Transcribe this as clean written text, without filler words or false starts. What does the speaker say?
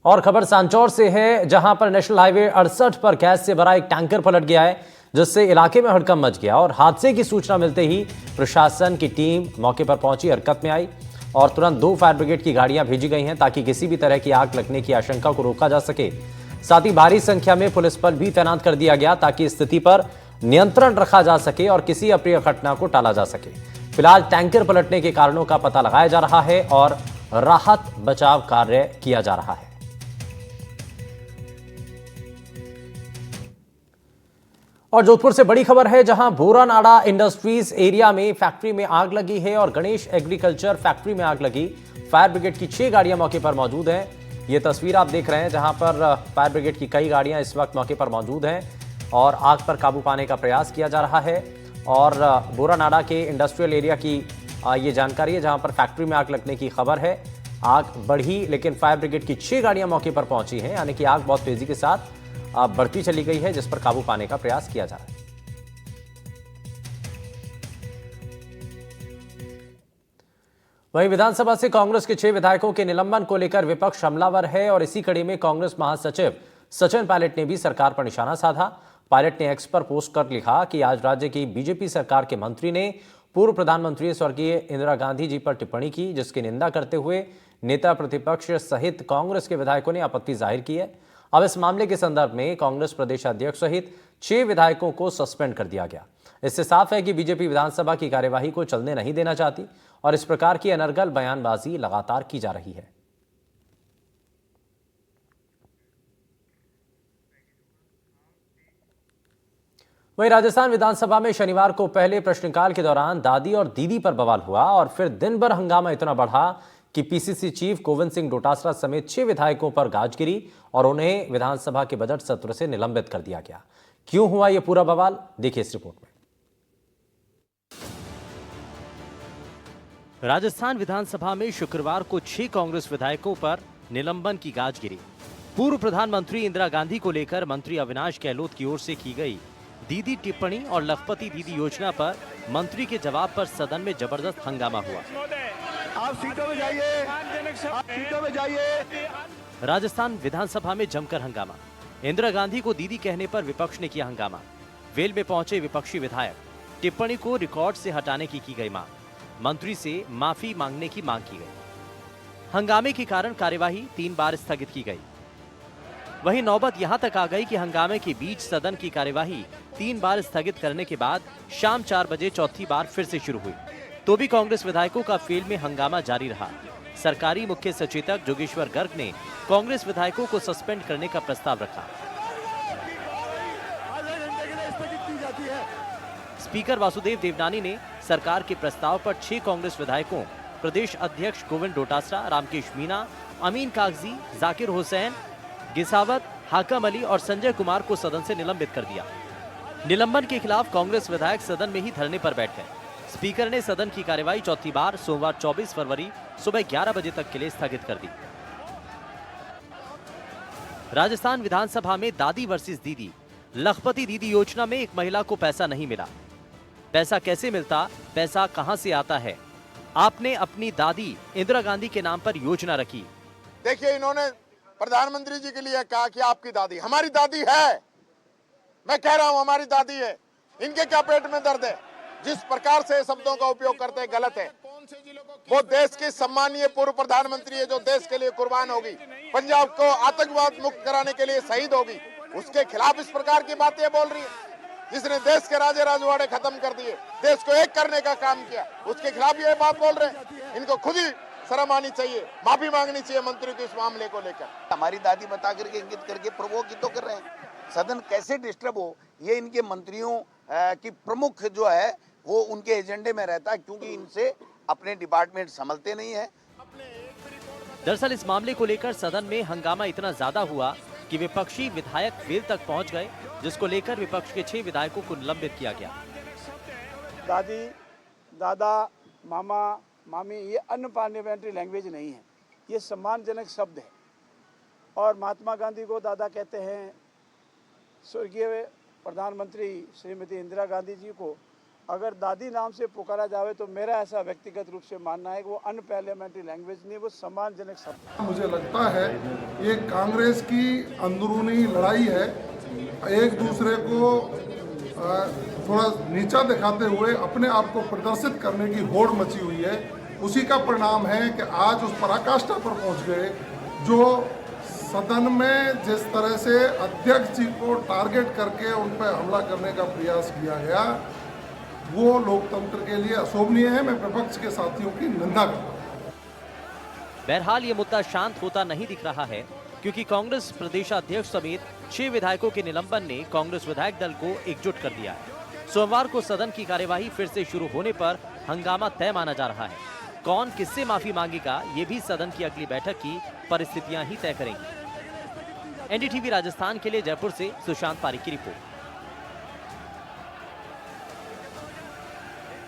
और खबर सांचौर से है, जहां पर नेशनल हाईवे 68 पर गैस से भरा एक टैंकर पलट गया है, जिससे इलाके में हड़कंप मच गया। और हादसे की सूचना मिलते ही प्रशासन की टीम मौके पर पहुंची, हरकत में आई और तुरंत 2 फायर ब्रिगेड की गाड़ियां भेजी गई हैं ताकि किसी भी तरह की आग लगने की आशंका को रोका जा सके। साथ ही भारी संख्या में पुलिस बल भी तैनात कर दिया गया ताकि स्थिति पर नियंत्रण रखा जा सके और किसी अप्रिय घटना को टाला जा सके। फिलहाल टैंकर पलटने के कारणों का पता लगाया जा रहा है और राहत बचाव कार्य किया जा रहा है। और जोधपुर से बड़ी खबर है, जहां बोरानाड़ा इंडस्ट्रीज एरिया में फैक्ट्री में आग लगी है और गणेश एग्रीकल्चर फैक्ट्री में आग लगी। फायर ब्रिगेड की 6 गाड़ियां मौके पर मौजूद हैं। ये तस्वीर आप देख रहे हैं, जहां पर फायर ब्रिगेड की कई गाड़ियां इस वक्त मौके पर मौजूद हैं और आग पर काबू पाने का प्रयास किया जा रहा है। और बोरानाड़ा के इंडस्ट्रियल एरिया की ये जानकारी है, जहां पर फैक्ट्री में आग लगने की खबर है। आग बढ़ी, लेकिन फायर ब्रिगेड की 6 गाड़ियां मौके पर पहुंची हैं, यानी कि आग बहुत तेजी के साथ बढ़ती चली गई है, जिस पर काबू पाने का प्रयास किया जा रहा है। वहीं विधानसभा से कांग्रेस के 6 विधायकों के निलंबन को लेकर विपक्ष हमलावर है और इसी कड़ी में कांग्रेस महासचिव सचिन पायलट ने भी सरकार पर निशाना साधा। पायलट ने एक्स पर पोस्ट कर लिखा कि आज राज्य की बीजेपी सरकार के मंत्री ने पूर्व प्रधानमंत्री स्वर्गीय इंदिरा गांधी जी पर टिप्पणी की, जिसकी निंदा करते हुए नेता प्रतिपक्ष सहित कांग्रेस के विधायकों ने आपत्ति जाहिर की है। अब इस मामले के संदर्भ में कांग्रेस प्रदेश अध्यक्ष सहित 6 विधायकों को सस्पेंड कर दिया गया। इससे साफ है कि बीजेपी विधानसभा की कार्यवाही को चलने नहीं देना चाहती और इस प्रकार की अनर्गल बयानबाजी लगातार की जा रही है। वहीं राजस्थान विधानसभा में शनिवार को पहले प्रश्नकाल के दौरान दादी और दीदी पर बवाल हुआ और फिर दिन भर हंगामा इतना बढ़ा कि पीसीसी चीफ गोविंद सिंह डोटासरा समेत 6 विधायकों पर गाज गिरी और उन्हें विधानसभा के बजट सत्र से निलंबित कर दिया गया। क्यों हुआ यह पूरा बवाल, देखिए इस रिपोर्ट में। राजस्थान विधानसभा में शुक्रवार को 6 कांग्रेस विधायकों पर निलंबन की गाज गिरी। पूर्व प्रधानमंत्री इंदिरा गांधी को लेकर मंत्री अविनाश गहलोत की ओर से की गई दीदी टिप्पणी और लखपति दीदी योजना पर मंत्री के जवाब पर सदन में जबरदस्त हंगामा हुआ। आप सीटों में जाइए, आप सीटों में जाइए। राजस्थान विधानसभा में जमकर हंगामा। इंदिरा गांधी को दीदी कहने पर विपक्ष ने किया हंगामा। वेल में पहुंचे विपक्षी विधायक, टिप्पणी को रिकॉर्ड से हटाने की गई मांग, मंत्री से माफी मांगने की मांग की गई। हंगामे के कारण कार्यवाही 3 बार स्थगित की गई। वहीं नौबत यहां तक आ गई कि हंगामे के बीच सदन की कार्यवाही 3 बार स्थगित करने के बाद शाम 4 बजे चौथी बार फिर से शुरू हुई, तो भी कांग्रेस विधायकों का फेल में हंगामा जारी रहा। सरकारी मुख्य सचेतक जोगेश्वर गर्ग ने कांग्रेस विधायकों को सस्पेंड करने का प्रस्ताव रखा। स्पीकर वासुदेव देवनानी ने सरकार के प्रस्ताव पर 6 कांग्रेस विधायकों प्रदेश अध्यक्ष गोविंद डोटासरा, रामकेश मीणा, अमीन कागजी, जाकिर हुसैन, गिसावत, हाकम अली और संजय कुमार को सदन से निलंबित कर दिया। निलंबन के खिलाफ कांग्रेस विधायक सदन में ही धरने पर बैठ गए। स्पीकर ने सदन की कार्यवाही चौथी बार सोमवार 24 फरवरी सुबह 11 बजे तक के लिए स्थगित कर दी। राजस्थान विधानसभा में दादी वर्सेस दीदी, लखपति दीदी योजना में एक महिला को पैसा नहीं मिला। पैसा कैसे मिलता, पैसा कहां से आता है? आपने अपनी दादी इंदिरा गांधी के नाम पर योजना रखी। देखिए, इन्होंने प्रधानमंत्री जी के लिए कहा कि आपकी दादी, हमारी दादी है। मैं कह रहा हूं हमारी दादी है। इनके क्या पेट में दर्द है? जिस प्रकार से शब्दों का उपयोग करते हैं गलत है। वो देश की सम्मानीय पूर्व प्रधानमंत्री है, जो देश के लिए कुर्बान होगी, पंजाब को आतंकवाद मुक्त कराने के लिए शहीद होगी, उसके खिलाफ इस प्रकार की बातें बोल रही है। जिसने देश के राजे राजवाड़े खत्म कर दिए, देश को एक करने का काम किया, उसके खिलाफ ये बात बोल रहे हैं। इनको खुद ही शर्म आनी चाहिए, माफी मांगनी चाहिए मंत्री को इस मामले को लेकर। हमारी दादी बता करके इंगित करके प्रवोक ही तो कर रहे हैं। सदन कैसे डिस्टर्ब हो, ये इनके मंत्रियों की प्रमुख जो है वो उनके एजेंडे में रहता है, क्योंकि इनसे अपने डिपार्टमेंट संभलते नहीं है। दरअसल इस मामले को लेकर सदन में हंगामा इतना ज्यादा हुआ कि विपक्षी विधायक वेल तक पहुंच गए, जिसको लेकर विपक्ष के 6 विधायकों को निलंबित किया गया। दादी, दादा, मामा, मामी ये अनपार्लियामेंट्री लैंग्वेज नहीं है, ये सम्मानजनक शब्द है। और महात्मा गांधी को दादा कहते हैं, स्वर्गीय प्रधानमंत्री श्रीमती इंदिरा गांधी जी को अगर दादी नाम से पुकारा जावे तो मेरा ऐसा व्यक्तिगत रूप से मानना है कि वो अनपार्लियामेंट्री लैंग्वेज नहीं, वो सम्मानजनक शब्द है। मुझे लगता है ये कांग्रेस की अंदरूनी लड़ाई है, एक दूसरे को थोड़ा नीचा दिखाते हुए अपने आप को प्रदर्शित करने की होड़ मची हुई है। उसी का परिणाम है कि आज उस पराकाष्ठा पर पहुंच गए जो सदन में जिस तरह से अध्यक्ष जी को टारगेट करके उन पर हमला करने का प्रयास किया गया, वो लोकतंत्र के लिए अशोभनीय है। मैं विपक्ष के साथियों की निंदा करता हूं। बहरहाल ये मुद्दा शांत होता नहीं दिख रहा है, क्योंकि कांग्रेस प्रदेशाध्यक्ष समेत 6 विधायकों के निलंबन ने कांग्रेस विधायक दल को एकजुट कर दिया है। सोमवार को सदन की कार्यवाही फिर से शुरू होने पर हंगामा तय माना जा रहा है। कौन किससे माफी मांगेगा, ये भी सदन की अगली बैठक की परिस्थितियां ही तय करेंगी। एनडीटीवी राजस्थान के लिए जयपुर से सुशांत पारिक की रिपोर्ट।